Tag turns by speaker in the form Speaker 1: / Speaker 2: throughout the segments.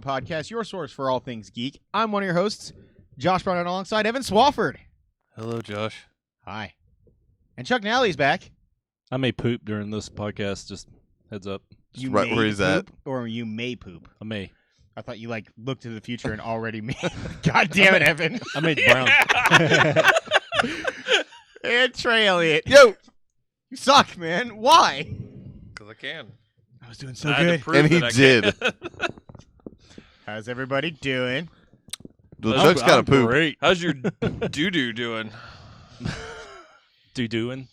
Speaker 1: Podcast, your source for all things geek. I'm one of your hosts, Josh Brown, alongside Evan Swafford.
Speaker 2: Hello, Josh.
Speaker 1: Hi. And Chuck Nally's back.
Speaker 2: I may poop during this podcast, just heads up.
Speaker 1: You
Speaker 3: right
Speaker 1: may
Speaker 3: where he's
Speaker 1: poop,
Speaker 3: at.
Speaker 1: or you may poop.
Speaker 2: I may.
Speaker 1: I thought you looked to the future and already made. God damn it, Evan.
Speaker 2: I made brown.
Speaker 1: And Trey Elliott.
Speaker 3: Yo!
Speaker 1: You suck, man. Why?
Speaker 4: Because I can.
Speaker 1: I was doing so
Speaker 4: I had to
Speaker 1: good.
Speaker 4: prove
Speaker 3: And he
Speaker 4: that I
Speaker 3: did.
Speaker 4: can.
Speaker 1: How's everybody doing?
Speaker 3: The Chuck's got to
Speaker 2: I'm
Speaker 3: poop.
Speaker 2: Great.
Speaker 4: How's your doo-doo doing?
Speaker 2: Doing.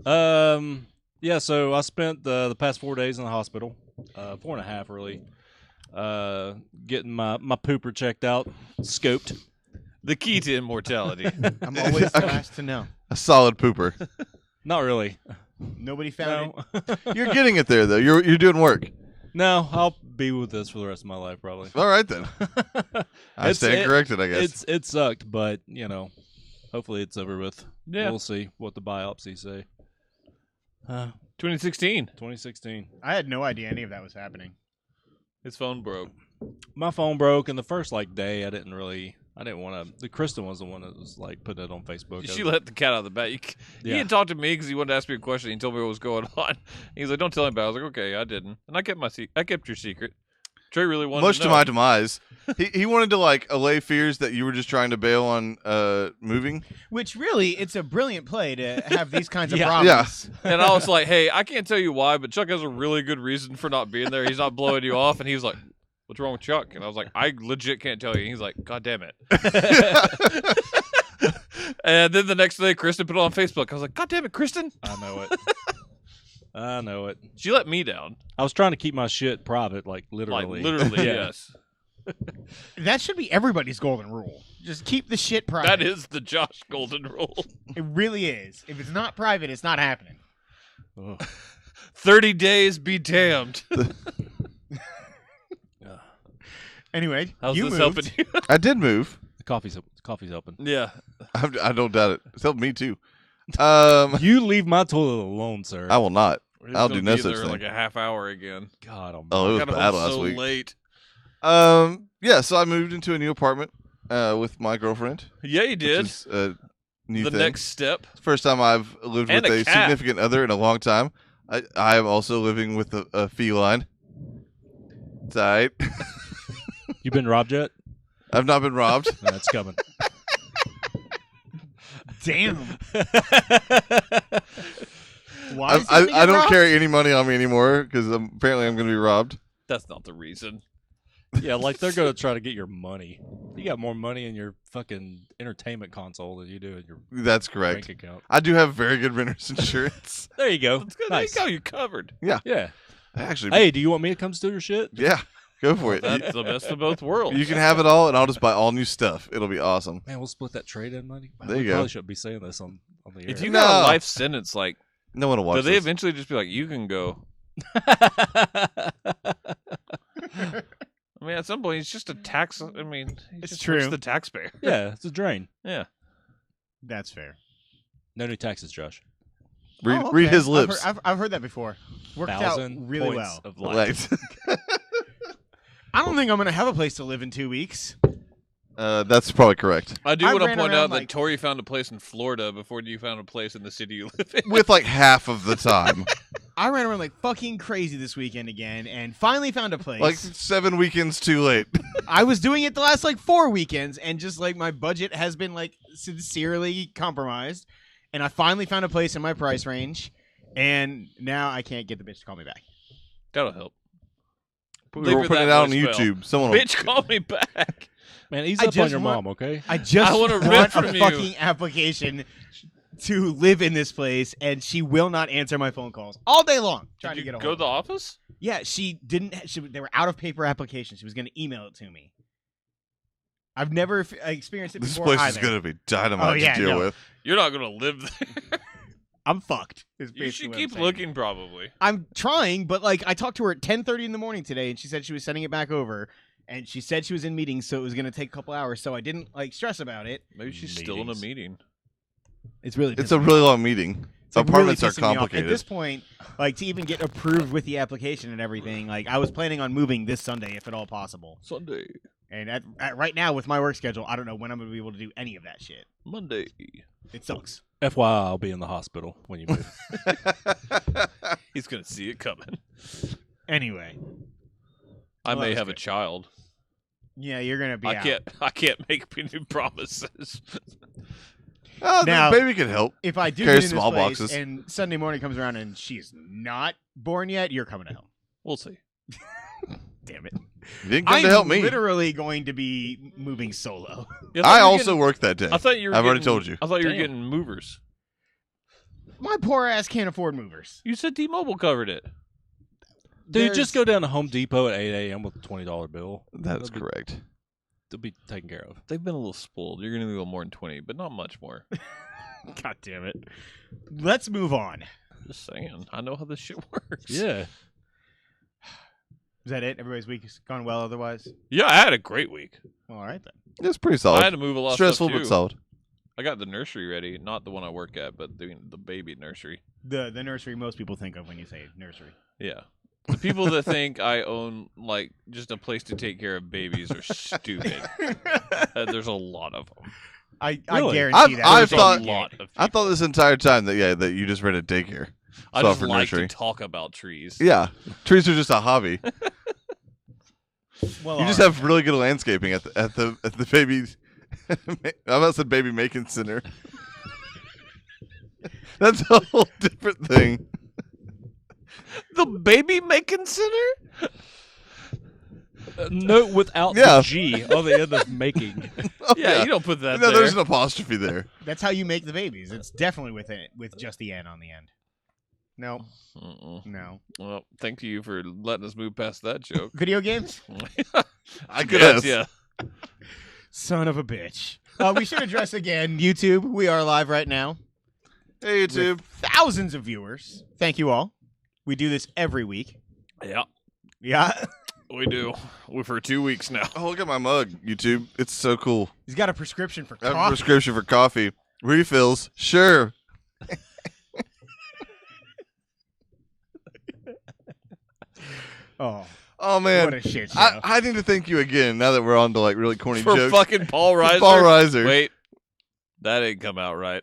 Speaker 2: Yeah, so I spent the past 4 days in the hospital. 4.5, really. Getting my pooper checked out, scoped.
Speaker 4: The key to immortality.
Speaker 1: I'm always the last to know.
Speaker 3: A solid pooper.
Speaker 2: Not really.
Speaker 1: Nobody found it.
Speaker 2: No.
Speaker 3: You're getting it there, though. You're doing work.
Speaker 2: No, I'll be with this for the rest of my life, probably.
Speaker 3: All right, then. I stand corrected, I guess.
Speaker 2: It sucked, but, hopefully it's over with.
Speaker 4: Yeah.
Speaker 2: We'll see what the biopsies say.
Speaker 4: 2016.
Speaker 2: 2016.
Speaker 1: I had no idea any of that was happening.
Speaker 4: His phone broke.
Speaker 2: My phone broke, and the first day I didn't want to. Kristen was the one that was putting it on Facebook.
Speaker 4: She let the cat out of the bag. He
Speaker 2: Yeah.
Speaker 4: had talked to me because he wanted to ask me a question. He told me what was going on. He's like, "Don't tell anybody." I was like, "Okay, I didn't," and I kept your secret. Trey really wanted
Speaker 3: Much
Speaker 4: to
Speaker 3: to
Speaker 4: know.
Speaker 3: my demise. He wanted to, allay fears that you were just trying to bail on moving.
Speaker 1: Which really, it's a brilliant play to have these kinds of
Speaker 2: Yeah.
Speaker 1: problems.
Speaker 4: And I was like, "Hey, I can't tell you why, but Chuck has a really good reason for not being there. He's not blowing you off." And he was like, "What's wrong with Chuck?" And I was like, "I legit can't tell you." And he's like, "God damn it." And then the next day, Kristen put it on Facebook. I was like, "God damn it, Kristen."
Speaker 2: I know it. I know it.
Speaker 4: She let me down.
Speaker 2: I was trying to keep my shit private, literally.
Speaker 4: Like, literally,
Speaker 2: Yeah.
Speaker 4: yes.
Speaker 1: That should be everybody's golden rule. Just keep the shit private.
Speaker 4: That is the Josh Golden rule.
Speaker 1: It really is. If it's not private, it's not happening.
Speaker 2: Ugh.
Speaker 4: 30 days be damned.
Speaker 1: Anyway,
Speaker 4: How's
Speaker 1: you
Speaker 4: this
Speaker 1: moved.
Speaker 4: helping you?
Speaker 3: I did move.
Speaker 2: The coffee's open.
Speaker 4: Yeah.
Speaker 3: I don't doubt it. It's helped me, too.
Speaker 2: You leave my toilet alone, sir.
Speaker 3: I will not.
Speaker 4: He's
Speaker 3: I'll
Speaker 4: gonna
Speaker 3: do no
Speaker 4: be
Speaker 3: such
Speaker 4: there
Speaker 3: thing.
Speaker 4: like a half hour again.
Speaker 2: God,
Speaker 3: Oh, it was
Speaker 4: Got
Speaker 3: bad
Speaker 4: home
Speaker 3: last
Speaker 4: so
Speaker 3: week.
Speaker 4: late.
Speaker 3: Yeah, so I moved into a new apartment with my girlfriend.
Speaker 4: Yeah, you
Speaker 3: Which
Speaker 4: did.
Speaker 3: is a new
Speaker 4: The
Speaker 3: thing.
Speaker 4: next step.
Speaker 3: First time I've lived
Speaker 4: And
Speaker 3: with
Speaker 4: a
Speaker 3: a
Speaker 4: cat.
Speaker 3: significant other in a long time. I am also living with a feline. It's all right.
Speaker 2: You been robbed yet?
Speaker 3: I've not been robbed.
Speaker 2: No, it's coming.
Speaker 1: Damn. Why is he gonna
Speaker 3: I
Speaker 1: get
Speaker 3: don't
Speaker 1: robbed?
Speaker 3: carry any money on me anymore because apparently I'm going to be robbed.
Speaker 4: That's not the reason.
Speaker 2: Yeah, they're going to try to get your money. You got more money in your fucking entertainment console than you do in your
Speaker 3: That's correct.
Speaker 2: bank account.
Speaker 3: I do have very good renter's insurance.
Speaker 2: There you go.
Speaker 4: That's good.
Speaker 2: Nice.
Speaker 4: There you go. You're covered.
Speaker 2: Yeah.
Speaker 3: Actually,
Speaker 2: Hey, do you want me to come steal your shit?
Speaker 3: yeah, go for it.
Speaker 4: That's the best of both worlds.
Speaker 3: You can have it all, and I'll just buy all new stuff. It'll be awesome.
Speaker 2: Man, we'll split that trade-in money.
Speaker 3: There you
Speaker 2: we
Speaker 3: go.
Speaker 2: Probably shouldn't be saying this on the air.
Speaker 4: If you
Speaker 3: No.
Speaker 4: got a life sentence,
Speaker 3: No one will watch
Speaker 4: do they
Speaker 3: this.
Speaker 4: eventually just be like, "You can go"? I mean, at some point, he's just a tax. I mean, he's
Speaker 1: It's
Speaker 4: just
Speaker 1: true.
Speaker 4: the taxpayer.
Speaker 2: Yeah, it's a drain.
Speaker 4: Yeah.
Speaker 1: That's fair.
Speaker 2: No new taxes, Josh.
Speaker 3: Read,
Speaker 1: Oh,
Speaker 3: read
Speaker 1: okay.
Speaker 3: his lips.
Speaker 1: I've heard that before. Worked out
Speaker 2: 1,000
Speaker 1: really
Speaker 2: points
Speaker 1: well.
Speaker 2: of life.
Speaker 3: Right.
Speaker 1: I don't think I'm going to have a place to live in 2 weeks.
Speaker 3: That's probably correct.
Speaker 4: I do
Speaker 1: I
Speaker 4: want to
Speaker 1: ran
Speaker 4: point
Speaker 1: around
Speaker 4: out that
Speaker 1: like-
Speaker 4: Tori found a place in Florida before you found a place in the city you live in.
Speaker 3: With half of the time.
Speaker 1: I ran around like fucking crazy this weekend again and finally found a place.
Speaker 3: 7 weekends too late.
Speaker 1: I was doing it the last 4 weekends and just my budget has been sincerely compromised. And I finally found a place in my price range. And now I can't get the bitch to call me back.
Speaker 4: That'll help.
Speaker 3: We're
Speaker 4: Leave her
Speaker 3: putting
Speaker 4: that
Speaker 3: it out on
Speaker 4: voicemail.
Speaker 3: YouTube. Someone will-
Speaker 4: Bitch, call me back.
Speaker 2: Man, ease
Speaker 1: I
Speaker 2: up on
Speaker 1: just
Speaker 2: your
Speaker 1: want-
Speaker 2: mom, okay?
Speaker 1: I just
Speaker 4: I wanna
Speaker 1: want
Speaker 4: rip
Speaker 1: a
Speaker 4: from you.
Speaker 1: fucking application to live in this place, and she will not answer my phone calls all day long trying
Speaker 4: Did
Speaker 1: to
Speaker 4: you
Speaker 1: get a
Speaker 4: go
Speaker 1: hold
Speaker 4: to the
Speaker 1: of me.
Speaker 4: office?
Speaker 1: Yeah, she didn't. They were out of paper applications. She was going to email it to me. I've never experienced it
Speaker 3: This
Speaker 1: before
Speaker 3: place
Speaker 1: either.
Speaker 3: is going to be dynamite
Speaker 1: Oh, yeah,
Speaker 3: to deal
Speaker 1: no.
Speaker 3: with.
Speaker 4: You're not going to live there.
Speaker 1: I'm fucked. is
Speaker 4: You
Speaker 1: basically
Speaker 4: should
Speaker 1: what
Speaker 4: keep
Speaker 1: I'm saying.
Speaker 4: looking, probably.
Speaker 1: I'm trying, but I talked to her at 10:30 in the morning today, and she said she was sending it back over. And she said she was in meetings, so it was going to take a couple hours. So I didn't stress about it.
Speaker 4: Maybe she's still in a
Speaker 2: Meetings.
Speaker 4: meeting.
Speaker 1: It's really
Speaker 3: It's a really long meeting.
Speaker 1: It's like
Speaker 3: Apartments
Speaker 1: really
Speaker 3: are
Speaker 1: pissing me off.
Speaker 3: complicated.
Speaker 1: At this point, like to even get approved with the application and everything, like I was planning on moving this Sunday if at all possible.
Speaker 4: Sunday,
Speaker 1: And at right now with my work schedule, I don't know when I'm going to be able to do any of that shit.
Speaker 4: Monday.
Speaker 1: It sucks.
Speaker 2: FYI, I'll be in the hospital when you move.
Speaker 4: He's gonna see it coming.
Speaker 1: Anyway,
Speaker 4: I
Speaker 1: Well,
Speaker 4: may
Speaker 1: that was
Speaker 4: have a
Speaker 1: good.
Speaker 4: child.
Speaker 1: yeah, you're going to be
Speaker 4: I
Speaker 1: out.
Speaker 4: can't make any promises.
Speaker 3: Oh,
Speaker 1: Now-
Speaker 3: the baby can help.
Speaker 1: If I do
Speaker 3: Carry
Speaker 1: get in
Speaker 3: small
Speaker 1: this place
Speaker 3: boxes.
Speaker 1: and Sunday morning comes around and she's not born yet, you're coming to help.
Speaker 4: We'll see.
Speaker 1: Damn it.
Speaker 3: You didn't come
Speaker 1: I'm
Speaker 3: to help me.
Speaker 1: literally going to be moving solo.
Speaker 4: Yeah,
Speaker 3: I
Speaker 4: thought you were
Speaker 3: also
Speaker 4: getting-
Speaker 3: worked that day.
Speaker 4: I thought you were.
Speaker 3: I've already
Speaker 4: getting-
Speaker 3: told you.
Speaker 4: I thought you were
Speaker 2: Damn.
Speaker 4: getting movers.
Speaker 1: My poor ass can't afford movers.
Speaker 4: You said T-Mobile covered it.
Speaker 2: Dude, just go down to Home Depot at 8 a.m. with a $20 bill.
Speaker 3: That is correct.
Speaker 2: They'll be taken care of.
Speaker 4: They've been a little spoiled. You're gonna go more than 20, but not much more.
Speaker 1: God damn it. Let's move on.
Speaker 4: Just saying. I know how this shit works.
Speaker 2: Yeah.
Speaker 1: Is that it? Everybody's week has gone well otherwise?
Speaker 4: Yeah, I had a great week.
Speaker 1: Well, all right then.
Speaker 3: It's pretty
Speaker 4: I
Speaker 3: solid.
Speaker 4: had to move a lot
Speaker 3: Stressful
Speaker 4: of stuff
Speaker 3: but
Speaker 4: too.
Speaker 3: solid.
Speaker 4: I got the nursery ready, not the one I work at, but the baby nursery.
Speaker 1: The nursery most people think of when you say nursery.
Speaker 4: Yeah. The people that think I own like just a place to take care of babies are stupid. There's a lot of them.
Speaker 1: I
Speaker 2: Really?
Speaker 1: guarantee that.
Speaker 3: I've
Speaker 1: There's
Speaker 3: thought-
Speaker 1: a
Speaker 4: a lot of.
Speaker 3: I thought this entire time that you just rented daycare.
Speaker 4: I
Speaker 3: so
Speaker 4: just
Speaker 3: for
Speaker 4: like
Speaker 3: nursery.
Speaker 4: to talk about trees.
Speaker 3: Yeah, trees are just a hobby.
Speaker 1: Well,
Speaker 3: You just
Speaker 1: all
Speaker 3: have really good landscaping at the baby. I almost said baby making center. That's a whole different thing.
Speaker 4: The baby making center.
Speaker 2: Note without
Speaker 3: Yeah.
Speaker 2: the G on the end of making.
Speaker 3: Oh,
Speaker 4: Yeah, you don't put that
Speaker 3: No,
Speaker 4: there.
Speaker 3: there's an apostrophe there.
Speaker 1: That's how you make the babies. It's definitely with just the N on the end. No,
Speaker 4: Mm-mm.
Speaker 1: no.
Speaker 4: Well, thank you for letting us move past that joke.
Speaker 1: Video games?
Speaker 3: I
Speaker 4: Yes,
Speaker 3: guess.
Speaker 4: yeah.
Speaker 1: Son of a bitch. We should address again YouTube. We are live right now.
Speaker 3: Hey YouTube.
Speaker 1: With thousands of viewers. Thank you all. We do this every week.
Speaker 4: Yeah,
Speaker 1: Yeah.
Speaker 4: we do. We're for 2 weeks now.
Speaker 3: Oh, look at my mug, YouTube. It's so cool.
Speaker 1: He's got a prescription for
Speaker 3: I have a
Speaker 1: coffee.
Speaker 3: prescription for coffee. Refills, sure.
Speaker 1: Oh,
Speaker 3: Oh man,
Speaker 1: what a shit show.
Speaker 3: I need to thank you again. Now that we're on to like really corny
Speaker 4: For
Speaker 3: jokes.
Speaker 4: fucking Paul Reiser.
Speaker 3: Paul Reiser.
Speaker 4: Wait, that didn't come out right.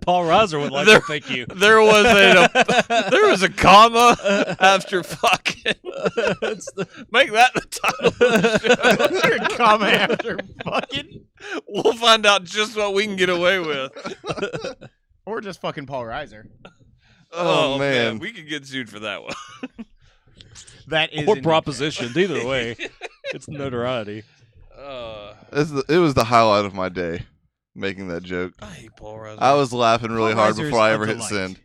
Speaker 2: Paul Reiser would like
Speaker 4: There-
Speaker 2: to thank you.
Speaker 4: There was a comma after fucking. Make that the title of the show.
Speaker 1: Comma after fucking,
Speaker 4: We'll find out just what we can get away with.
Speaker 1: or just fucking Paul Reiser.
Speaker 3: Oh, man.
Speaker 4: we could get sued for that one.
Speaker 1: That is
Speaker 2: Or
Speaker 1: indeed
Speaker 2: proposition. Either way, it's notoriety.
Speaker 3: It was the highlight of my day, making that joke.
Speaker 4: I hate Paul Reiser.
Speaker 3: I was laughing really
Speaker 1: Paul
Speaker 3: hard
Speaker 1: Reiser's
Speaker 3: before I
Speaker 1: a
Speaker 3: ever hit
Speaker 1: delight.
Speaker 3: send.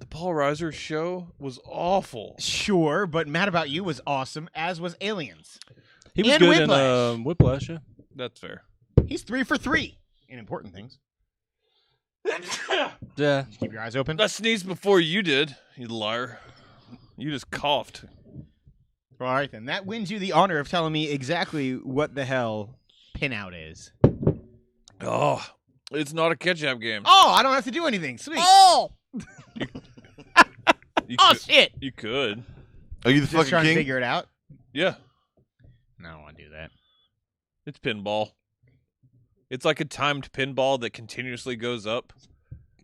Speaker 4: The Paul Reiser show was awful.
Speaker 1: Sure, but Mad About You was awesome, as was Aliens.
Speaker 2: He was
Speaker 1: And
Speaker 2: good
Speaker 1: Whiplash.
Speaker 2: in Whiplash, yeah.
Speaker 4: That's fair.
Speaker 1: He's 3 for 3 in important things.
Speaker 2: Yeah.
Speaker 1: Keep your eyes open.
Speaker 4: I sneezed before you did, you liar. You just coughed.
Speaker 1: All right, then. That wins you the honor of telling me exactly what the hell Pinout is.
Speaker 4: Oh, it's not a catch-up game.
Speaker 1: Oh, I don't have to do anything. Sweet.
Speaker 4: Oh! You
Speaker 1: Oh,
Speaker 4: could,
Speaker 1: shit.
Speaker 4: you could.
Speaker 3: Are you the
Speaker 1: Just
Speaker 3: fucking
Speaker 1: trying to
Speaker 3: king?
Speaker 1: figure it out.
Speaker 4: Yeah,
Speaker 1: No, I don't want to do that.
Speaker 4: it's pinball. It's like a timed pinball that continuously goes up.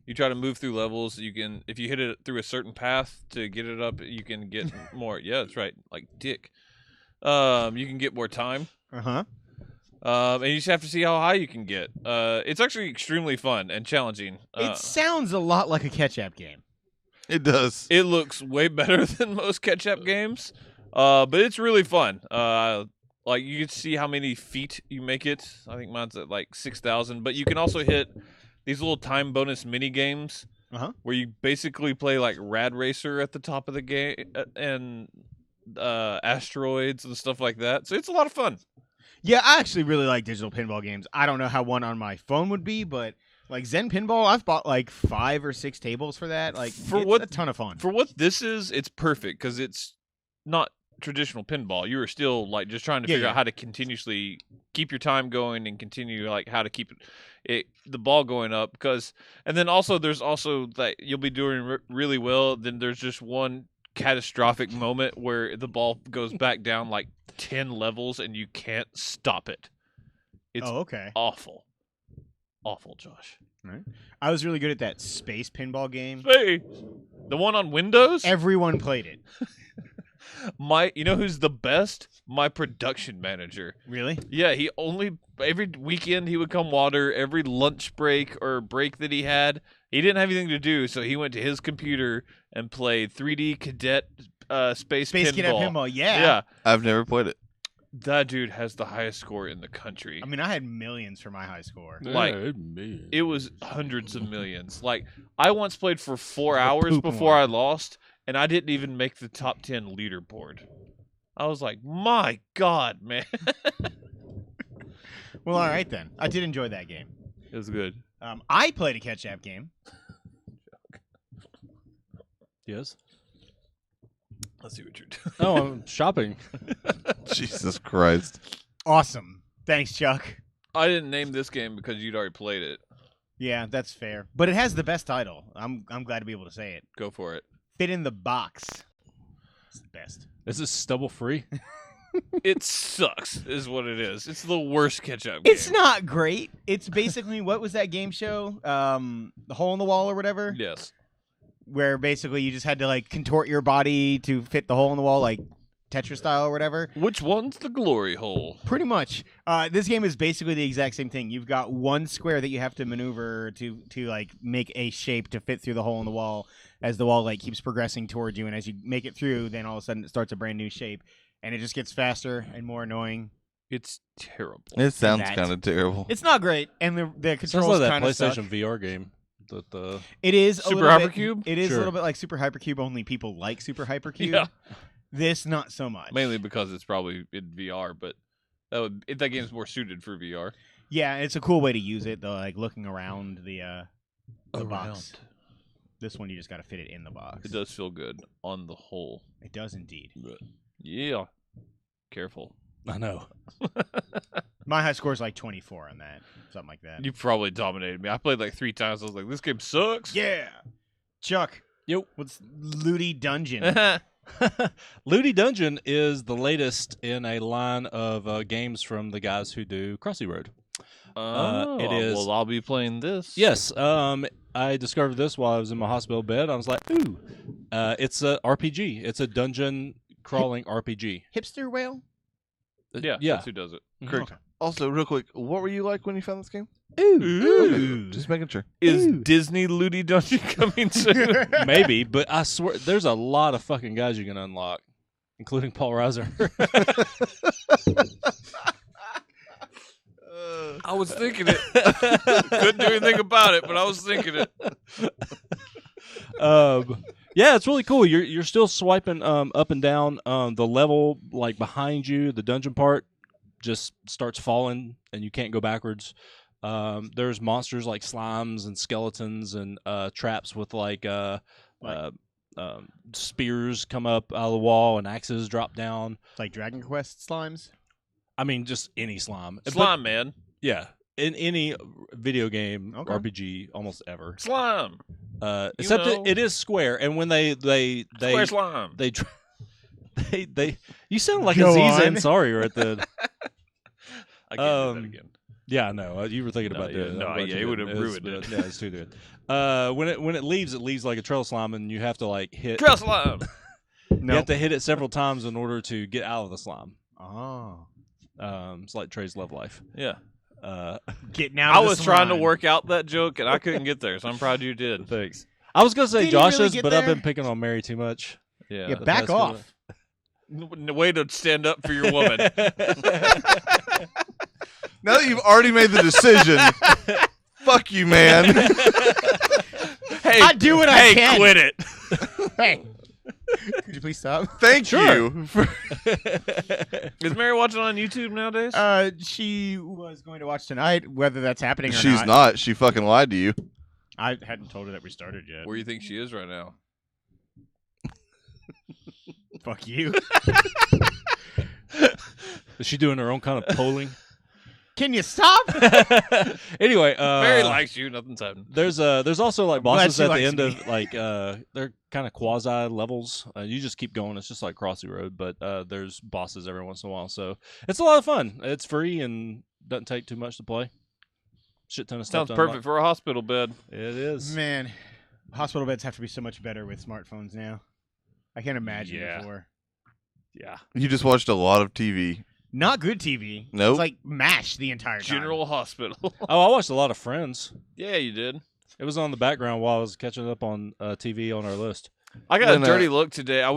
Speaker 4: You try to move through levels. You can, if you hit it through a certain path to get it up, you can get more. Yeah, that's right. Like dick. You can get more time.
Speaker 1: Uh-huh.
Speaker 4: And you just have to see how high you can get. It's actually extremely fun and challenging.
Speaker 1: It sounds a lot like a catch-up game.
Speaker 3: It does.
Speaker 4: It looks way better than most catch-up games, but it's really fun. Like you can see how many feet you make it. I think mine's at like 6,000. But you can also hit these little time bonus mini games where you basically play like Rad Racer at the top of the game and asteroids and stuff like that. So it's a lot of fun.
Speaker 1: Yeah, I actually really like digital pinball games. I don't know how one on my phone would be, but like Zen Pinball, I've bought like 5 or 6 tables for that. Like,
Speaker 4: For
Speaker 1: it's
Speaker 4: what-
Speaker 1: a ton of fun.
Speaker 4: For what this is, it's perfect because it's not traditional pinball. You were still like just trying to figure out how to continuously keep your time going and continue like how to keep the ball going up. And then also there's also that you'll be doing really well. Then there's just one catastrophic moment where the ball goes back down like 10 levels and you can't stop it. It's awful, Josh.
Speaker 1: Right. I was really good at that space pinball game.
Speaker 4: Hey, the one on Windows.
Speaker 1: Everyone played it.
Speaker 4: You know who's the best? My production manager.
Speaker 1: Really?
Speaker 4: Yeah, every weekend he would come water, every lunch break or break that he had. He didn't have anything to do, so he went to his computer and played 3D Cadet Space Pinball.
Speaker 1: Cadet Pinball, yeah.
Speaker 4: Yeah.
Speaker 3: I've never played it.
Speaker 4: That dude has the highest score in the country.
Speaker 1: I mean, I had millions for my high score.
Speaker 4: Like, it was hundreds of millions. Like, I once played for 4 hours before I lost, and I didn't even make the top 10 leaderboard. I was like, my God, man.
Speaker 1: Well, all right then. I did enjoy that game.
Speaker 4: It was good.
Speaker 1: I played a catch-up game.
Speaker 2: Yes.
Speaker 4: Let's see what you're doing.
Speaker 2: Oh, I'm shopping.
Speaker 3: Jesus Christ.
Speaker 1: Awesome. Thanks, Chuck.
Speaker 4: I didn't name this game because you'd already played it.
Speaker 1: Yeah, that's fair. But it has the best title. I'm glad to be able to say it.
Speaker 4: Go for it.
Speaker 1: Fit in the Box. It's the best.
Speaker 2: Is this stubble free?
Speaker 4: It sucks, is what it is. It's the worst catch-up game.
Speaker 1: It's not great. It's basically, what was that game show? The Hole in the Wall or whatever?
Speaker 4: Yes.
Speaker 1: Where basically you just had to like contort your body to fit the hole in the wall, like Tetris style or whatever.
Speaker 4: Which one's the glory hole?
Speaker 1: Pretty much. This game is basically the exact same thing. You've got one square that you have to maneuver to like make a shape to fit through the hole in the wall as the wall like keeps progressing towards you, and as you make it through, then all of a sudden it starts a brand new shape, and it just gets faster and more annoying.
Speaker 4: It's terrible.
Speaker 3: It sounds kind of terrible.
Speaker 1: It's not great, and the
Speaker 2: Sounds
Speaker 1: controls
Speaker 2: like that
Speaker 1: kind of suck.
Speaker 2: PlayStation VR game.
Speaker 1: It is
Speaker 4: Super
Speaker 1: a little
Speaker 4: Hypercube?
Speaker 1: Bit, it is
Speaker 2: Sure.
Speaker 1: a little bit like Super Hypercube, only people like Super Hypercube.
Speaker 4: Yeah.
Speaker 1: This not so much.
Speaker 4: Mainly because it's probably in VR, but that game's more suited for VR.
Speaker 1: Yeah, it's a cool way to use it. Like looking around the box. This one you just got to fit it in the box.
Speaker 4: It does feel good on the whole.
Speaker 1: It does indeed.
Speaker 4: But yeah. Careful.
Speaker 2: I know.
Speaker 1: My high score is like 24 on that, something like that.
Speaker 4: You probably dominated me. I played like 3 times. I was like, this game sucks.
Speaker 1: Yeah, Chuck.
Speaker 2: Yo.
Speaker 1: What's Looty Dungeon?
Speaker 2: Looty Dungeon is the latest in a line of games from the guys who do Crossy Road. It is.
Speaker 4: Well, I'll be playing this.
Speaker 2: Yes. I discovered this while I was in my hospital bed. I was like, ooh. It's a RPG. It's a dungeon crawling RPG.
Speaker 1: Hipster Whale?
Speaker 4: Yeah. That's who does it.
Speaker 3: Kirk,
Speaker 1: Okay.
Speaker 3: also, real quick, what were you like when you found this game?
Speaker 1: Ooh.
Speaker 3: Just making sure.
Speaker 4: Is Disney Looty Dungeon coming soon?
Speaker 2: Maybe, but I swear there's a lot of fucking guys you can unlock, including Paul Reiser.
Speaker 4: I was thinking it. Couldn't do anything about it, but I was thinking it.
Speaker 2: Yeah, it's really cool. You're still swiping up and down. The level like behind you, the dungeon part, just starts falling, and you can't go backwards. There's monsters like slimes and skeletons and traps with like spears come up out of the wall and axes drop down.
Speaker 1: Like Dragon Quest slimes?
Speaker 2: I mean, just any slime.
Speaker 4: Slime, man.
Speaker 2: Yeah, in any video game,
Speaker 1: Okay.
Speaker 2: RPG, almost ever.
Speaker 4: Slime.
Speaker 2: Except
Speaker 4: know.
Speaker 2: it is square, and when they
Speaker 4: Square slime.
Speaker 2: they you sound like
Speaker 1: Go
Speaker 2: Aziza
Speaker 1: on.
Speaker 2: Ansari right then.
Speaker 4: I can't do that again.
Speaker 2: Yeah, no, you were thinking about doing it.
Speaker 4: no,
Speaker 2: I'm glad
Speaker 4: yeah,
Speaker 2: you
Speaker 4: it would
Speaker 2: didn't.
Speaker 4: have ruined it.
Speaker 2: Yeah, it's too good. When it leaves like a trail slime, and you have to like hit.
Speaker 4: Trail slime.
Speaker 2: You have to hit it several times in order to get out of the slime.
Speaker 1: Oh.
Speaker 2: It's like Trey's love life.
Speaker 4: Yeah.
Speaker 1: Getting out
Speaker 4: I
Speaker 1: of the
Speaker 4: was trying to
Speaker 1: slime.
Speaker 4: work out that joke, and I couldn't get there, so I'm proud you did.
Speaker 2: Thanks. I was gonna say
Speaker 1: Did he
Speaker 2: Josh's,
Speaker 1: really get
Speaker 2: but I've
Speaker 1: there?
Speaker 2: been picking on Mary too much.
Speaker 4: Yeah.
Speaker 1: Yeah,
Speaker 2: the
Speaker 1: back
Speaker 2: past
Speaker 1: off.
Speaker 4: Way to stand up for your woman.
Speaker 3: Now that you've already made the decision, fuck you, man.
Speaker 4: Hey,
Speaker 1: I do what I can.
Speaker 4: quit it.
Speaker 1: Hey. Could you please stop?
Speaker 3: Thank you.
Speaker 4: Is Mary watching on YouTube nowadays?
Speaker 1: She was going to watch tonight, whether that's happening or
Speaker 3: She's not. She fucking lied to you.
Speaker 1: I hadn't told her that we started yet.
Speaker 4: Where do you think she is right now?
Speaker 1: Fuck you.
Speaker 2: Is she doing her own kind of polling?
Speaker 1: Can you stop?
Speaker 2: Anyway,
Speaker 4: Mary likes you. Nothing's happening.
Speaker 2: there's also like
Speaker 1: glad
Speaker 2: bosses
Speaker 1: she
Speaker 2: at the
Speaker 1: likes
Speaker 2: end
Speaker 1: me.
Speaker 2: of like they're kind of quasi levels. You just keep going. It's just like Crossy Road, but there's bosses every once in a while. So it's a lot of fun. It's free and doesn't take too much to play. Shit ton of stuff.
Speaker 4: Sounds perfect for a hospital bed.
Speaker 2: It is.
Speaker 1: Man, hospital beds have to be so much better with smartphones now. I can't imagine
Speaker 4: Yeah.
Speaker 1: before.
Speaker 2: Yeah.
Speaker 3: You just watched a lot of TV.
Speaker 1: Not good TV.
Speaker 3: Nope.
Speaker 1: It's like MASH the entire time.
Speaker 4: General Hospital.
Speaker 2: Oh, I watched a lot of Friends.
Speaker 4: Yeah, you did.
Speaker 2: It was on the background while I was catching up on TV on our list.
Speaker 4: I got
Speaker 3: When,
Speaker 4: a dirty look today. I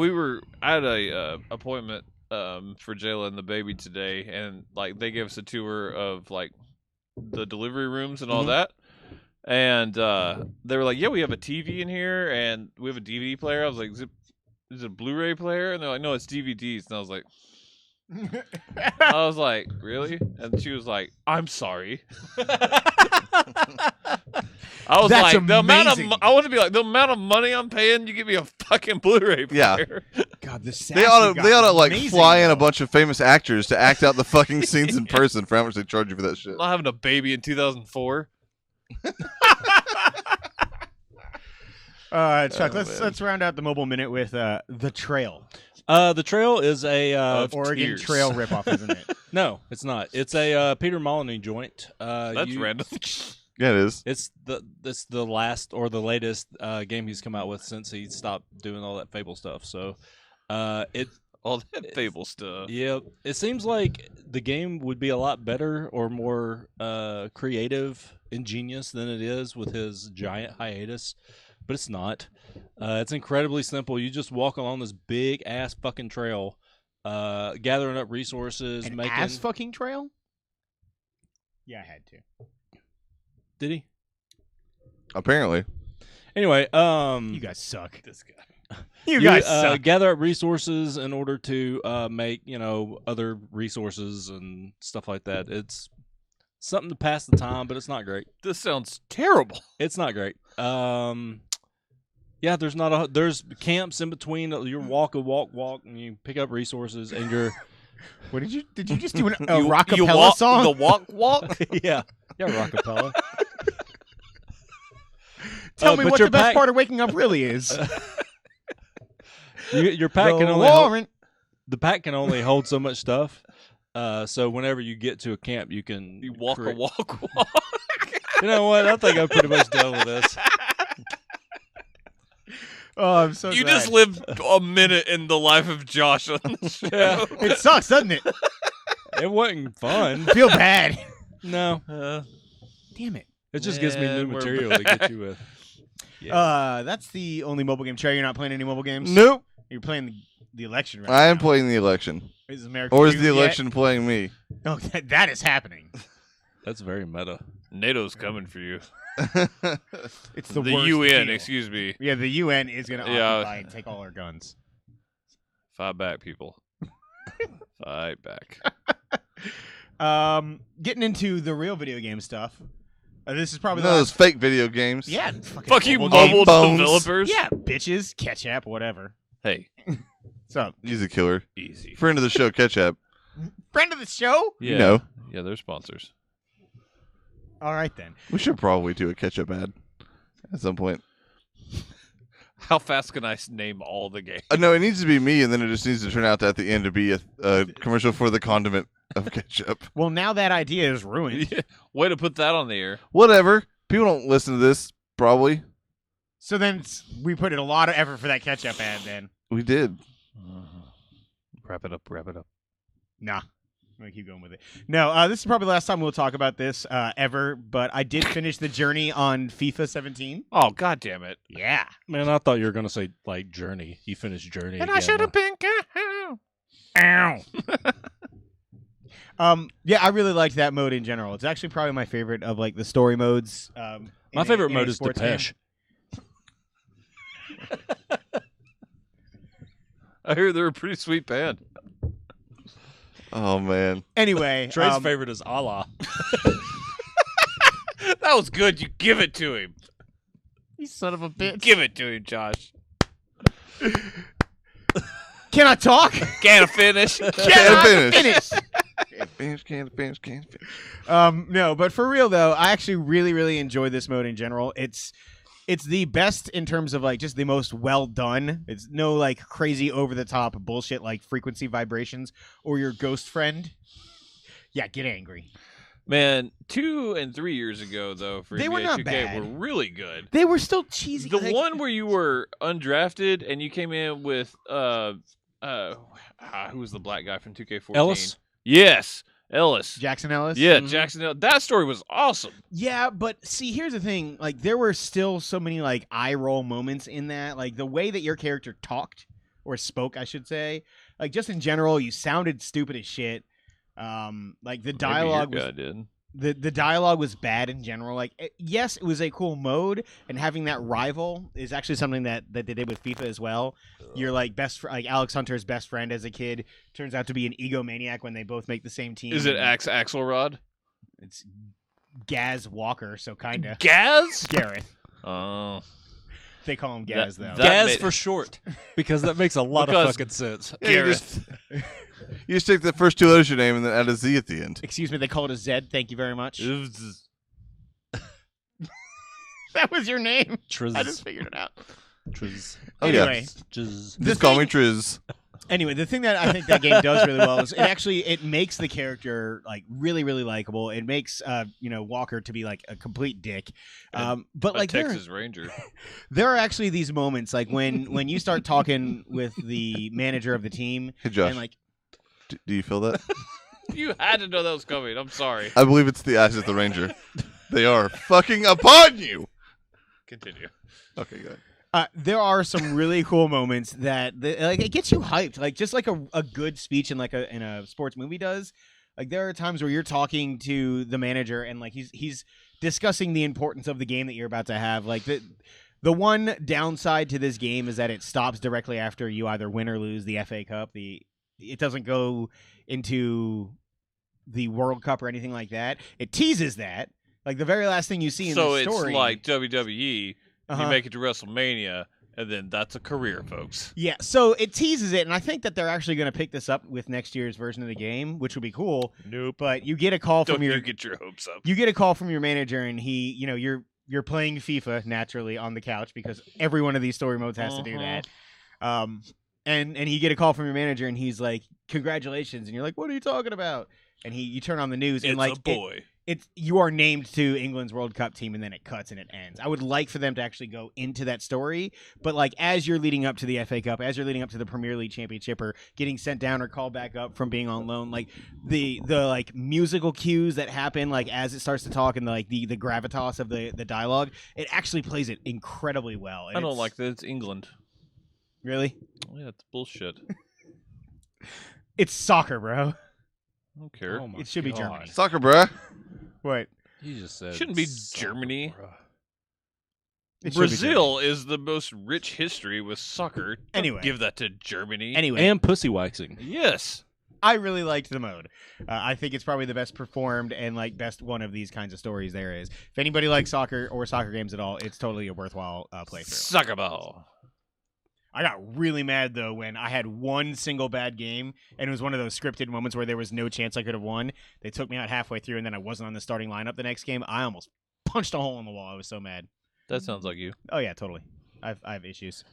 Speaker 4: had a appointment for Jayla and the baby today, and like they gave us a tour of like the delivery rooms and all
Speaker 3: Mhm.
Speaker 4: that. And they were like, "Yeah, we have a TV in here, and we have a DVD player." I was like, "Is it a Blu-ray player?" And they're like, "No, it's DVDs." And I was like, "Really?" And she was like, "I'm sorry." I was
Speaker 1: That's
Speaker 4: like, the amount of
Speaker 1: amazing.
Speaker 4: I want to be like, the amount of money I'm paying, you give me a fucking Blu-ray
Speaker 3: Yeah.
Speaker 4: player.
Speaker 1: God, the
Speaker 3: They ought to like fly in a bunch of famous actors to act out the fucking scenes in person for how much they charge you for that shit.
Speaker 4: I'm not having a baby in 2004.
Speaker 1: Chuck,
Speaker 3: Oh,
Speaker 1: let's
Speaker 3: man.
Speaker 1: let's round out the mobile minute with The Trail.
Speaker 2: The Trail is a
Speaker 4: Of
Speaker 1: Oregon
Speaker 4: tears.
Speaker 1: Trail ripoff, isn't it?
Speaker 2: no, it's not. It's a Peter Molyneux joint.
Speaker 4: That's random.
Speaker 3: Yeah, it is.
Speaker 2: It's the last or the latest game he's come out with since he stopped doing all that Fable stuff. So, it
Speaker 4: All that Fable stuff.
Speaker 2: yeah, it seems like the game would be a lot better or more creative, ingenious than it is with his giant hiatus, but it's not. It's incredibly simple. You just walk along this big ass fucking trail, gathering up resources,
Speaker 1: An
Speaker 2: making.
Speaker 1: ass fucking trail? Yeah, I had to.
Speaker 2: Did he?
Speaker 3: Apparently.
Speaker 2: Anyway,
Speaker 1: You guys suck.
Speaker 4: This guy.
Speaker 1: You guys
Speaker 2: uh,
Speaker 1: suck.
Speaker 2: gather up resources in order to make other resources and stuff like that. It's something to pass the time, but it's not great.
Speaker 4: This sounds terrible.
Speaker 2: It's not great. Yeah, there's camps in between. You walk, and you pick up resources, and you're
Speaker 1: What did you just do? A
Speaker 4: You
Speaker 1: rockapella
Speaker 4: walk,
Speaker 1: song?
Speaker 4: The walk.
Speaker 2: yeah rockapella.
Speaker 1: Tell me
Speaker 2: but
Speaker 1: what
Speaker 2: your
Speaker 1: the best
Speaker 2: pack-
Speaker 1: part of waking up really is.
Speaker 2: Your pack can
Speaker 1: The
Speaker 2: only hold,
Speaker 1: warrant.
Speaker 2: the pack can only hold so much stuff. So whenever you get to a camp, you can
Speaker 4: You walk
Speaker 2: create-
Speaker 4: a walk.
Speaker 2: You know what? I think I'm pretty much done with this.
Speaker 1: Oh, I'm so
Speaker 4: You
Speaker 1: glad.
Speaker 4: just lived a minute in the life of Josh on the show.
Speaker 2: Yeah.
Speaker 1: It sucks, doesn't it?
Speaker 2: It wasn't fun.
Speaker 1: Feel bad.
Speaker 2: No,
Speaker 1: Damn it.
Speaker 2: it just gives me new
Speaker 4: And we're
Speaker 2: material to get
Speaker 4: back.
Speaker 2: you with. Yeah.
Speaker 1: That's the only mobile game. Trey, you're not playing any mobile games?
Speaker 3: Nope.
Speaker 1: You're playing the election right
Speaker 3: I am
Speaker 1: now.
Speaker 3: playing the election.
Speaker 1: Is America
Speaker 3: Or is
Speaker 1: Feud
Speaker 3: the
Speaker 1: yet?
Speaker 3: election playing me?
Speaker 1: No, that is happening.
Speaker 2: That's very meta.
Speaker 4: NATO's coming for you.
Speaker 1: It's the,
Speaker 4: The
Speaker 1: worst
Speaker 4: UN,
Speaker 1: deal.
Speaker 4: excuse me.
Speaker 1: Yeah, the UN is going to
Speaker 4: Yeah.
Speaker 1: occupy and take all our guns.
Speaker 4: Fight back, people. Fight back.
Speaker 1: Getting into the real video game stuff. This is probably
Speaker 3: None
Speaker 1: the
Speaker 3: of those
Speaker 1: last.
Speaker 3: fake video games.
Speaker 1: Yeah, fucking
Speaker 4: Fuck you,
Speaker 1: mobile
Speaker 4: mobile
Speaker 3: Bones.
Speaker 4: developers.
Speaker 1: games. Yeah, bitches, ketchup, whatever.
Speaker 4: Hey,
Speaker 1: So,
Speaker 3: He's a killer.
Speaker 4: easy.
Speaker 3: Friend of the show, Ketchup.
Speaker 1: friend of the show.
Speaker 4: Yeah.
Speaker 3: You know.
Speaker 4: Yeah, they're sponsors.
Speaker 1: All right then.
Speaker 3: We should probably do a Ketchup ad at some point.
Speaker 4: How fast can I name all the games?
Speaker 3: No, it needs to be me, and then it just needs to turn out at the end to be a commercial for the condiment of ketchup.
Speaker 1: Well, now that idea is ruined.
Speaker 4: Yeah. Way to put that on the air.
Speaker 3: Whatever. People don't listen to this, probably.
Speaker 1: So then we put in a lot of effort for that ketchup ad. Then
Speaker 3: We did.
Speaker 4: Wrap it up. Wrap it up.
Speaker 1: nah, I'm gonna keep going with it. No, this is probably the last time we'll talk about this ever. But I did finish the journey on FIFA 17.
Speaker 4: Oh, God damn it.
Speaker 1: Yeah,
Speaker 2: Man, I thought you were gonna say like Journey. You finished Journey.
Speaker 4: And
Speaker 2: again.
Speaker 4: I should have been.
Speaker 1: ow. Yeah, I really liked that mode in general. It's actually probably my favorite of like the story modes.
Speaker 2: My favorite mode is Depeche.
Speaker 4: I hear they're a pretty sweet band.
Speaker 3: Oh, man.
Speaker 1: Anyway,
Speaker 2: Trey's favorite is Allah.
Speaker 4: That was good. You give it to him.
Speaker 1: you son of a bitch.
Speaker 4: Give it to him, Josh.
Speaker 1: Can I talk?
Speaker 4: Can't finish.
Speaker 3: Can't finish.
Speaker 1: Finish.
Speaker 3: Can't finish.
Speaker 1: No, but for real though, I actually really enjoy this mode in general. It's the best in terms of like just the most well done. It's no like crazy over the top bullshit like frequency vibrations or your ghost friend. Yeah, get angry.
Speaker 4: Man, 2 and 3 years ago though, for
Speaker 1: They were
Speaker 4: NBA
Speaker 1: not
Speaker 4: 2K
Speaker 1: bad.
Speaker 4: were really good.
Speaker 1: They were still cheesy.
Speaker 4: The
Speaker 1: like-
Speaker 4: one where you were undrafted and you came in with who was the black guy from 2K14?
Speaker 2: Ellis?
Speaker 4: Yes, Ellis.
Speaker 1: Jackson Ellis.
Speaker 4: Yeah,
Speaker 2: Mhm.
Speaker 4: Jackson Ellis. That story was awesome.
Speaker 1: Yeah, but see, here's the thing. Like, there were still so many like eye roll moments in that. Like the way that your character talked or spoke, I should say. Like just in general, you sounded stupid as shit. Like the dialogue was
Speaker 4: did.
Speaker 1: the dialogue was bad in general. Like, yes, it was a cool mode, and having that rival is actually something that they did with FIFA as well. You're like like Alex Hunter's best friend as a kid turns out to be an egomaniac when they both make the same team.
Speaker 4: Is it Axelrod?
Speaker 1: It's Gaz Walker, so kinda
Speaker 4: Gaz?
Speaker 1: Gareth.
Speaker 4: Oh.
Speaker 1: They call him Gaz though.
Speaker 4: that
Speaker 2: Gaz
Speaker 4: made-
Speaker 2: for short, because that makes a lot of
Speaker 4: Because-
Speaker 2: fucking sense.
Speaker 3: Yeah, you just take the first 2 letters of your name and then add a Z at the end.
Speaker 1: Excuse me, they call it a Zed. Thank you very much.
Speaker 4: Zzz.
Speaker 1: That was your name.
Speaker 2: Triz.
Speaker 1: I just figured it out.
Speaker 2: Triz.
Speaker 3: Oh,
Speaker 1: Anyway.
Speaker 3: yeah.
Speaker 2: Jizz.
Speaker 1: The
Speaker 3: Just call me
Speaker 1: thing-
Speaker 3: Triz.
Speaker 1: Anyway, the thing that I think that game does really well is it makes the character like really likable. It makes Walker to be like a complete dick. But
Speaker 4: A
Speaker 1: like
Speaker 4: Texas Ranger.
Speaker 1: there are actually these moments like when you start talking with the manager of the team
Speaker 3: Hey, Josh.
Speaker 1: and like
Speaker 3: Do you feel that?
Speaker 4: You had to know that was coming. I'm sorry.
Speaker 3: I believe it's the eyes of the Ranger. They are fucking upon you.
Speaker 4: Continue.
Speaker 3: Okay, good.
Speaker 1: there are some really cool moments that like it gets you hyped, like just like a good speech in a sports movie does. Like there are times where you're talking to the manager and like he's discussing the importance of the game that you're about to have. Like the one downside to this game is that it stops directly after you either win or lose the FA Cup. It doesn't go into the World Cup or anything like that. It teases that. Like the very last thing you see in
Speaker 4: So
Speaker 1: the
Speaker 4: it's
Speaker 1: story.
Speaker 4: like WWE.
Speaker 1: Uh-huh.
Speaker 4: You make it to WrestleMania, and then that's a career, folks.
Speaker 1: Yeah, so it teases it, and I think that they're actually going to pick this up with next year's version of the game, which would be cool.
Speaker 4: Nope.
Speaker 1: But you get a call
Speaker 4: Don't
Speaker 1: from
Speaker 4: you
Speaker 1: your
Speaker 4: get your hopes up.
Speaker 1: you get a call from your manager, and you're playing FIFA naturally on the couch because every one of these story modes has to do that. And you get a call from your manager, and he's like, "Congratulations!" And you're like, "What are you talking about?" And you turn on the news, and
Speaker 4: It's
Speaker 1: like
Speaker 4: a boy.
Speaker 1: you are named to England's World Cup team, and then it cuts and it ends. I would like for them to actually go into that story, but like as you're leading up to the FA Cup, as you're leading up to the Premier League Championship, or getting sent down or called back up from being on loan, like the like musical cues that happen, like as it starts to talk and like the gravitas of the dialogue, it actually plays it incredibly well. And
Speaker 4: I don't
Speaker 1: it's-
Speaker 4: like that. It's England.
Speaker 1: really.
Speaker 4: Yeah, it's bullshit.
Speaker 1: It's soccer, bro.
Speaker 4: I don't care.
Speaker 2: Oh my
Speaker 1: It should be
Speaker 2: God.
Speaker 1: Germany.
Speaker 3: Soccer, bruh.
Speaker 1: What?
Speaker 2: You just said
Speaker 4: Shouldn't be
Speaker 2: soccer,
Speaker 4: Germany.
Speaker 2: bruh.
Speaker 1: It should be
Speaker 4: Brazil is the most rich history with soccer. Don't
Speaker 1: Anyway.
Speaker 4: give that to Germany.
Speaker 1: Anyway,
Speaker 2: And pussy waxing.
Speaker 4: Yes.
Speaker 1: I really liked the mode. I think it's probably the best performed and like best one of these kinds of stories there is. If anybody likes soccer or soccer games at all, it's totally a worthwhile playthrough.
Speaker 4: Soccer ball.
Speaker 1: I got really mad though when I had one single bad game and it was one of those scripted moments where there was no chance I could have won. They took me out halfway through and then I wasn't on the starting lineup the next game. I almost punched a hole in the wall. I was so mad.
Speaker 4: That sounds like you.
Speaker 1: Oh yeah, totally. I have issues.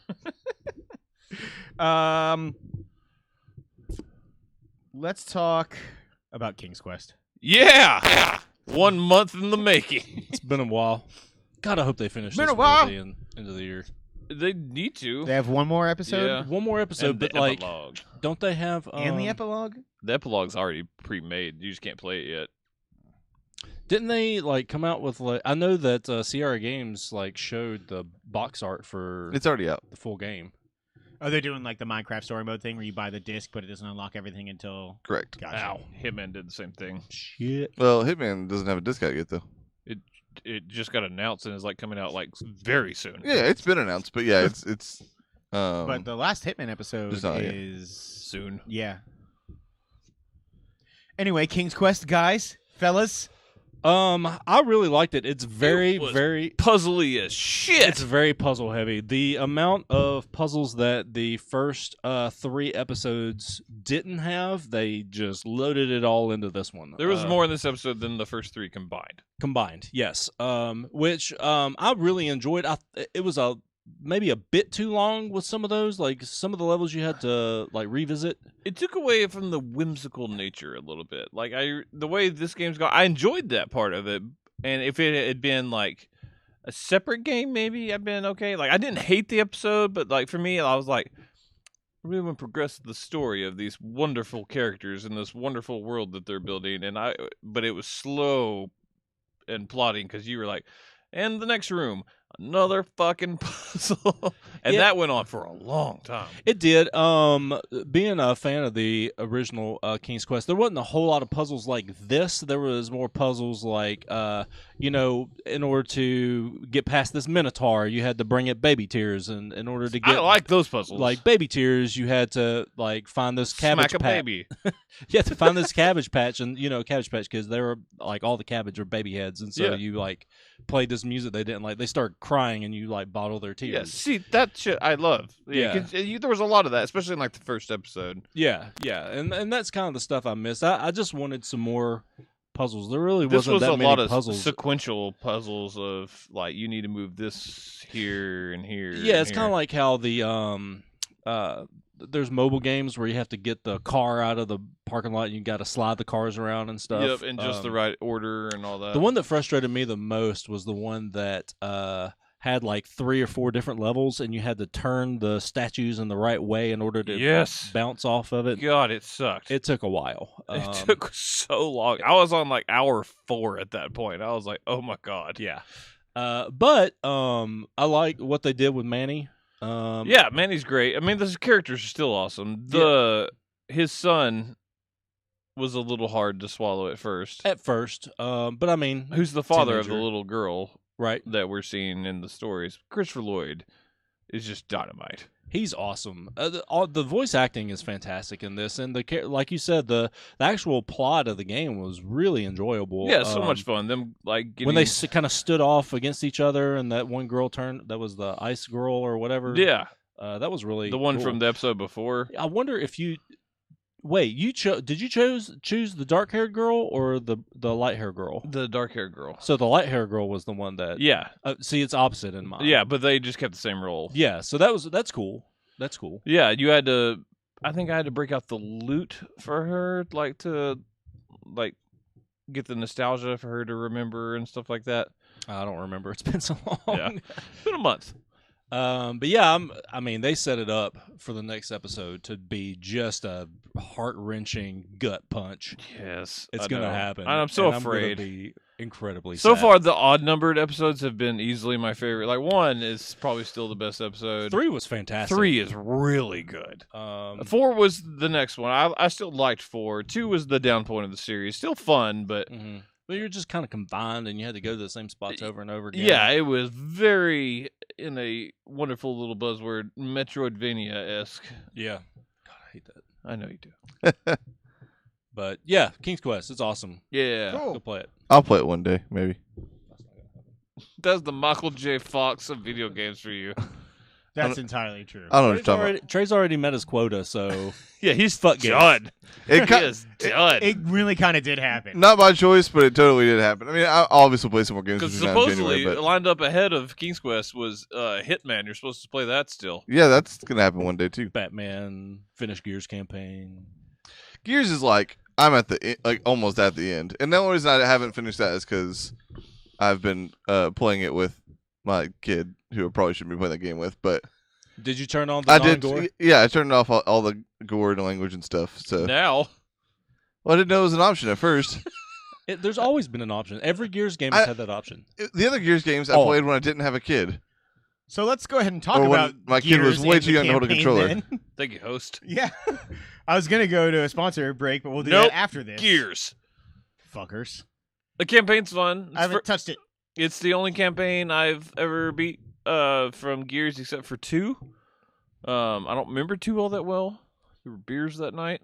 Speaker 1: Let's talk about King's Quest.
Speaker 4: Yeah. 1 month in the making.
Speaker 2: It's been a while. God, I hope they finish
Speaker 1: Been
Speaker 2: this
Speaker 1: a while.
Speaker 2: before the end of the year.
Speaker 4: They need to.
Speaker 1: They have one more episode
Speaker 4: Yeah.
Speaker 2: One more episode,
Speaker 4: And
Speaker 2: but
Speaker 4: the
Speaker 2: like,
Speaker 4: epilogue.
Speaker 2: don't they have
Speaker 1: and the epilogue.
Speaker 4: The epilogue's already pre-made. You just can't play it yet.
Speaker 2: Didn't they like come out with like? I know that Sierra Games like showed the box art for
Speaker 3: It's already out.
Speaker 2: the full game.
Speaker 1: Oh, they're doing like the Minecraft story mode thing where you buy the disc, but it doesn't unlock everything until.
Speaker 3: Correct.
Speaker 1: Gotcha.
Speaker 4: Ow. Hitman did the same thing.
Speaker 2: Shit.
Speaker 3: Well, Hitman doesn't have a disc out yet, though.
Speaker 4: It just got announced and is like coming out like very soon.
Speaker 3: Yeah, it's been announced, but yeah, it's.
Speaker 1: But the last Hitman episode
Speaker 3: Just not yet.
Speaker 1: is
Speaker 4: Soon.
Speaker 1: yeah. Anyway, King's Quest, guys, fellas,
Speaker 2: I really liked it. It's very,
Speaker 4: It was
Speaker 2: very
Speaker 4: puzzly as shit.
Speaker 2: It's very puzzle heavy. The amount of puzzles that the first 3 episodes didn't have, they just loaded it all into this one.
Speaker 4: There was more in this episode than the first 3 combined.
Speaker 2: Combined, yes. Which I really enjoyed. It was maybe a bit too long with some of those. Like some of the levels you had to like revisit.
Speaker 4: It took away from the whimsical nature a little bit. Like the way this game's gone, I enjoyed that part of it. And if it had been like a separate game, maybe I'd been okay. Like I didn't hate the episode, but like for me, I was like, I really want to progress the story of these wonderful characters in this wonderful world that they're building. But it was slow and plotting because you were like, and the next room, another fucking puzzle, and
Speaker 2: Yeah.
Speaker 4: that went on for a long time.
Speaker 2: It did. Being a fan of the original King's Quest, there wasn't a whole lot of puzzles like this. There was more puzzles like, in order to get past this Minotaur, you had to bring it baby tears, and in order to get
Speaker 4: I like those puzzles.
Speaker 2: like baby tears, you had to like find this cabbage
Speaker 4: Smack a
Speaker 2: patch.
Speaker 4: baby.
Speaker 2: You had to find this cabbage patch, and Cabbage Patch Kids, they were like all the cabbage are baby heads, and so
Speaker 4: Yeah.
Speaker 2: you like played this music they didn't like. They start crying, and you like bottle their tears.
Speaker 4: Yeah, see that shit I love.
Speaker 2: Yeah.
Speaker 4: 'Cause, there was a lot of that, especially in like the first episode.
Speaker 2: Yeah, and that's kind of the stuff I missed. I just wanted some more puzzles. There really
Speaker 4: This
Speaker 2: wasn't
Speaker 4: was
Speaker 2: that
Speaker 4: a
Speaker 2: many
Speaker 4: lot of
Speaker 2: puzzles.
Speaker 4: sequential puzzles of like you need to move this here and here.
Speaker 2: Yeah, it's kind of like how the there's mobile games where you have to get the car out of the parking lot and you got to slide the cars around and stuff.
Speaker 4: Yep, in just the right order and all that.
Speaker 2: The one that frustrated me the most was the one that had like 3 or 4 different levels, and you had to turn the statues in the right way in order to
Speaker 4: Yes.
Speaker 2: bounce off of it.
Speaker 4: God, it sucked.
Speaker 2: It took a while.
Speaker 4: It took so long. I was on like hour 4 at that point. I was like, oh my God.
Speaker 2: Yeah. But I like what they did with Manny.
Speaker 4: Yeah, Manny's great. I mean, those characters are still awesome. His son was a little hard to swallow at first.
Speaker 2: At first, but I mean,
Speaker 4: Who's the father of the
Speaker 2: teenager.
Speaker 4: little girl
Speaker 2: right?
Speaker 4: that we're seeing in the stories? Christopher Lloyd is just dynamite.
Speaker 2: He's awesome. The voice acting is fantastic in this, and like you said, the actual plot of the game was really enjoyable.
Speaker 4: Yeah, so much fun. Them like getting...
Speaker 2: when they kind of stood off against each other, and that one girl turned. That was the ice girl or whatever.
Speaker 4: Yeah,
Speaker 2: that was really
Speaker 4: the one
Speaker 2: cool.
Speaker 4: from the episode before.
Speaker 2: I wonder if you wait. Did you choose the dark haired girl or the light haired girl?
Speaker 4: The dark haired girl.
Speaker 2: So the light haired girl was the one that.
Speaker 4: Yeah,
Speaker 2: See, it's opposite in mine.
Speaker 4: yeah, but they just kept the same role.
Speaker 2: Yeah. So that's cool. That's cool.
Speaker 4: Yeah, you had to. I think I had to break out the loot for her, like to, like, get the nostalgia for her to remember and stuff like that.
Speaker 2: I don't remember. It's been so long.
Speaker 4: Yeah, it's been a month.
Speaker 2: But yeah, I mean, they set it up for the next episode to be just a heart-wrenching gut punch.
Speaker 4: Yes,
Speaker 2: It's
Speaker 4: I
Speaker 2: gonna
Speaker 4: know.
Speaker 2: happen.
Speaker 4: I'm so
Speaker 2: and I'm
Speaker 4: afraid.
Speaker 2: gonna be incredibly
Speaker 4: So
Speaker 2: sad.
Speaker 4: far, the odd-numbered episodes have been easily my favorite. Like 1 is probably still the best episode.
Speaker 2: 3 was fantastic.
Speaker 4: 3 is really good. 4
Speaker 2: 4
Speaker 4: was the next one. I still liked 4. 2 was the down point of the series. Still fun, but
Speaker 2: But you're just kind of confined, and you had to go to the same spots over and over again.
Speaker 4: yeah, it was very, in a wonderful little buzzword, Metroidvania-esque.
Speaker 2: Yeah. God, I hate that.
Speaker 4: I know you do.
Speaker 2: But yeah, King's Quest, it's awesome.
Speaker 4: Yeah.
Speaker 1: Cool.
Speaker 2: Go play it.
Speaker 3: I'll play it one day, maybe.
Speaker 4: That's the Michael J. Fox of video games for you.
Speaker 1: That's entirely true.
Speaker 3: I don't know what you're talking
Speaker 2: Trey's already met his quota, so
Speaker 4: Yeah, he's
Speaker 2: Fuck games.
Speaker 4: done.
Speaker 3: about.
Speaker 4: He is done.
Speaker 1: It really kind of did happen.
Speaker 3: Not by choice, but it totally did happen. I mean, I'll obviously play some more games
Speaker 4: Because
Speaker 3: between now and
Speaker 4: supposedly
Speaker 3: January, but
Speaker 4: lined up ahead of King's Quest was Hitman. You're supposed to play that still.
Speaker 3: yeah, that's gonna happen one day too.
Speaker 2: Batman, finish Gears campaign.
Speaker 3: Gears is like I'm at the almost at the end, and the only reason I haven't finished that is because I've been playing it with my kid, who I probably shouldn't be playing that game with, but
Speaker 2: Did you turn on the
Speaker 3: I did.
Speaker 2: non-gore?
Speaker 3: Yeah, I turned off all the gore and language and stuff. So
Speaker 4: Now,
Speaker 3: well, I didn't know it was an option at first.
Speaker 2: There's always been an option. Every Gears game has had that option.
Speaker 3: The other Gears games I
Speaker 2: Oh.
Speaker 3: played when I didn't have a kid.
Speaker 1: So let's go ahead and talk
Speaker 3: Or when
Speaker 1: about
Speaker 3: my kid was
Speaker 1: Gears
Speaker 3: way
Speaker 1: and
Speaker 3: too
Speaker 1: the
Speaker 3: young to hold a
Speaker 1: campaign
Speaker 3: controller.
Speaker 1: then.
Speaker 4: thank you, host.
Speaker 1: Yeah. I was going to go to a sponsor break, but we'll do
Speaker 4: Nope.
Speaker 1: that after this.
Speaker 4: Gears.
Speaker 1: Fuckers.
Speaker 4: The campaign's fun.
Speaker 1: I haven't touched it.
Speaker 4: It's the only campaign I've ever beat from Gears except for 2. I don't remember 2 all that well. There were beers that night.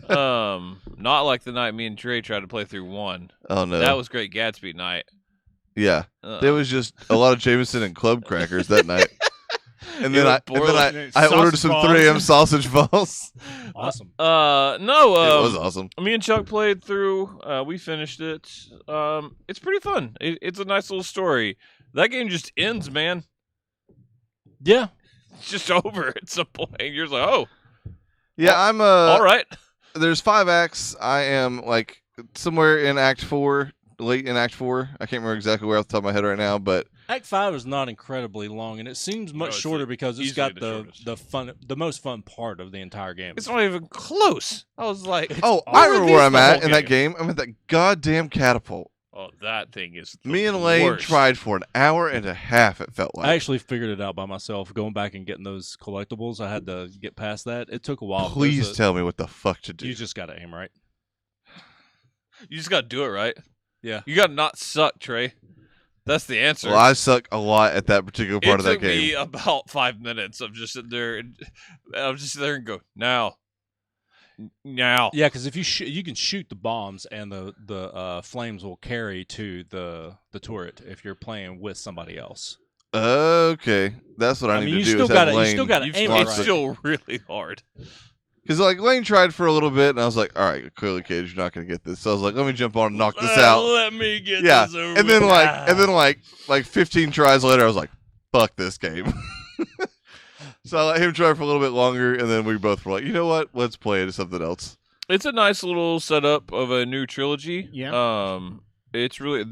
Speaker 4: Not like the night me and Trey tried to play through 1.
Speaker 3: Oh no,
Speaker 4: That was Great Gatsby night.
Speaker 3: yeah. There was just a lot of Jameson and club crackers that night. And then I ordered some 3M sausage balls.
Speaker 2: Awesome.
Speaker 4: No.
Speaker 3: It was awesome.
Speaker 4: Me and Chuck played through. We finished it. It's pretty fun. It's a nice little story. That game just ends, man.
Speaker 2: Yeah.
Speaker 4: It's just over at some point. You're just like, oh,
Speaker 3: Yeah, I'm
Speaker 4: all right.
Speaker 3: There's 5 acts. I am like somewhere in Act 4, late in Act 4. I can't remember exactly where off the top of my head right now, but
Speaker 2: Act 5 is not incredibly long, and it seems much
Speaker 4: it's
Speaker 2: shorter because it's
Speaker 4: easily
Speaker 2: got
Speaker 4: the
Speaker 2: the most fun part of the entire game.
Speaker 4: It's not even close. I was like,
Speaker 3: oh,
Speaker 4: where
Speaker 3: I
Speaker 4: are
Speaker 3: remember
Speaker 4: these
Speaker 3: where I'm
Speaker 4: the
Speaker 3: at
Speaker 4: whole
Speaker 3: in that game. I'm at that goddamn catapult.
Speaker 4: oh, that thing is the
Speaker 3: Me and Lane
Speaker 4: worst.
Speaker 3: tried for an hour and a half. It felt like.
Speaker 2: I actually figured it out by myself. Going back and getting those collectibles, I had to get past that. It took a while.
Speaker 3: Please tell me what the fuck to do.
Speaker 2: You just got to aim right.
Speaker 4: You just got to do it right.
Speaker 2: Yeah.
Speaker 4: You got to not suck, Trey. That's the answer.
Speaker 3: Well, I suck a lot at that particular part of that
Speaker 4: It took me
Speaker 3: game.
Speaker 4: about 5 minutes of just sitting there. I was just sit there and go, now.
Speaker 2: Yeah, because if you can shoot the bombs and the flames will carry to the turret if you're playing with somebody else.
Speaker 3: Okay, that's what I need
Speaker 2: mean,
Speaker 3: to
Speaker 2: you
Speaker 3: do.
Speaker 2: still gotta aim it
Speaker 4: It's
Speaker 2: right.
Speaker 4: still really hard.
Speaker 3: Because like Lane tried for a little bit, and I was like, "All right, clearly, Cage, you're not gonna get this." So I was like, "Let me jump on and knock this out."
Speaker 4: Let me get
Speaker 3: Yeah,
Speaker 4: this over
Speaker 3: and then
Speaker 4: with.
Speaker 3: like 15 tries later, I was like, "Fuck this game." So I let him try for a little bit longer, and then we both were like, "You know what? Let's play it as something else."
Speaker 4: It's a nice little setup of a new trilogy.
Speaker 1: Yeah.
Speaker 4: It's really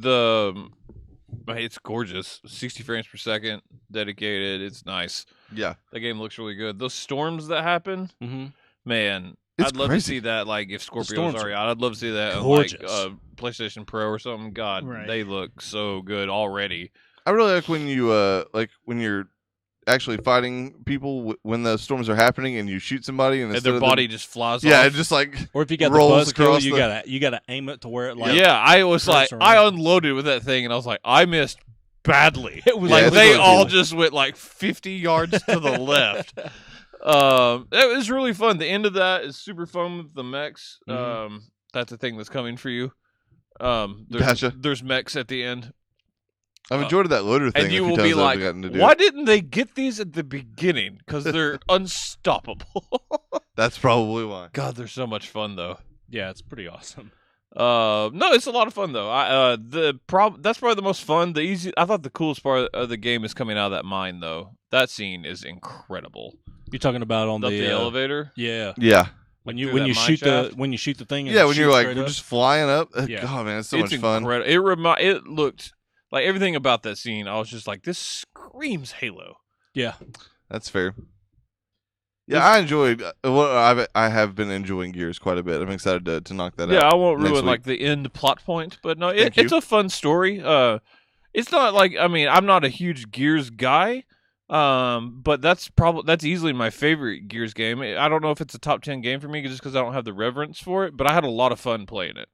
Speaker 4: it's gorgeous. 60 frames per second, dedicated. It's nice.
Speaker 3: Yeah,
Speaker 4: That game looks really good. Those storms that happen,
Speaker 2: Mm-hmm.
Speaker 4: man,
Speaker 3: It's
Speaker 4: I'd love
Speaker 3: crazy.
Speaker 4: to see that. Like if
Speaker 2: storms
Speaker 4: Scorpio's
Speaker 2: are
Speaker 4: already out, I'd love to see that on
Speaker 2: gorgeous.
Speaker 4: like PlayStation Pro or something. God,
Speaker 1: Right.
Speaker 4: they look so good already.
Speaker 3: I really like when you when you're actually fighting people when the storms are happening, and you shoot somebody, and
Speaker 4: And
Speaker 3: instead
Speaker 4: their
Speaker 3: of
Speaker 4: body just flies
Speaker 3: yeah,
Speaker 4: off.
Speaker 3: it just like
Speaker 2: Or if you got the
Speaker 3: rolls
Speaker 2: buzzkill,
Speaker 3: across
Speaker 2: you
Speaker 3: the-
Speaker 2: gotta aim it to where it like
Speaker 4: Yeah, I was like,
Speaker 2: curves
Speaker 4: I
Speaker 2: around.
Speaker 4: unloaded with that thing, and I was like, I missed badly.
Speaker 2: It was
Speaker 3: Yeah,
Speaker 4: Like
Speaker 3: it's
Speaker 4: they
Speaker 3: really
Speaker 4: all
Speaker 3: cool.
Speaker 4: just went like 50 yards to the left. It was really fun. The end of that is super fun with the mechs.
Speaker 2: Mhm.
Speaker 4: That's a thing that's coming for you.
Speaker 3: Gotcha.
Speaker 4: There's mechs at the end,
Speaker 3: I've enjoyed that loader thing.
Speaker 4: and
Speaker 3: a
Speaker 4: you
Speaker 3: few
Speaker 4: will
Speaker 3: times
Speaker 4: be
Speaker 3: I've
Speaker 4: like,
Speaker 3: gotten to do
Speaker 4: why
Speaker 3: it.
Speaker 4: didn't they get these at the beginning? Because they're unstoppable.
Speaker 3: That's probably why.
Speaker 4: God, they're so much fun though.
Speaker 2: yeah, it's pretty awesome.
Speaker 4: No, it's a lot of fun though. That's probably the most fun. I thought the coolest part of the game is coming out of that mine though. That scene is incredible.
Speaker 2: You're talking about on
Speaker 4: Up
Speaker 2: the
Speaker 4: the elevator.
Speaker 2: Yeah,
Speaker 3: Yeah,
Speaker 2: when
Speaker 4: Like
Speaker 2: you
Speaker 4: through
Speaker 2: when
Speaker 4: that
Speaker 2: you
Speaker 4: mine
Speaker 2: shoot
Speaker 4: shaft?
Speaker 2: the when you shoot the thing. And
Speaker 3: yeah.
Speaker 2: it
Speaker 3: When you're
Speaker 2: shoots
Speaker 3: like
Speaker 2: straight
Speaker 3: we're
Speaker 2: up.
Speaker 3: just flying up,
Speaker 2: Yeah.
Speaker 3: God, man, it's so
Speaker 4: It's
Speaker 3: much fun.
Speaker 4: incredible. It looked like everything about that scene. I was just like, this screams Halo.
Speaker 2: Yeah,
Speaker 3: That's fair. Yeah, I enjoyed. I have been enjoying Gears quite a bit. I'm excited to knock that
Speaker 4: Yeah,
Speaker 3: out.
Speaker 4: I won't
Speaker 3: next
Speaker 4: ruin
Speaker 3: week.
Speaker 4: like the end plot point, but no,
Speaker 3: Thank
Speaker 4: it's
Speaker 3: you.
Speaker 4: a fun story. It's not like I'm not a huge Gears guy. But that's easily my favorite Gears game. I don't know if it's a top 10 game for me just because I don't have the reverence for it, but I had a lot of fun playing it.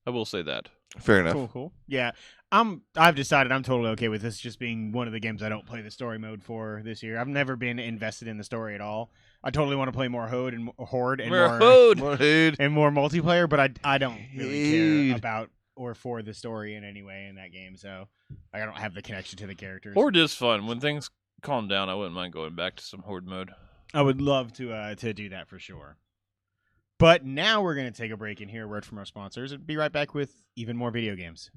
Speaker 4: I will say that.
Speaker 3: Fair enough.
Speaker 1: Cool. Yeah, I've decided I'm totally okay with this just being one of the games I don't play the story mode for this year. I've never been invested in the story at all. I totally want to play more Horde and
Speaker 4: More
Speaker 1: more
Speaker 4: Horde.
Speaker 3: Dude.
Speaker 1: and more multiplayer, but I don't really care
Speaker 3: Dude.
Speaker 1: about or for the story in any way in that game. So I don't have the connection to the characters.
Speaker 4: Horde is fun. When things calm down, I wouldn't mind going back to some Horde mode.
Speaker 1: I would love to do that for sure. But now we're going to take a break and hear a word from our sponsors and be right back with even more video games.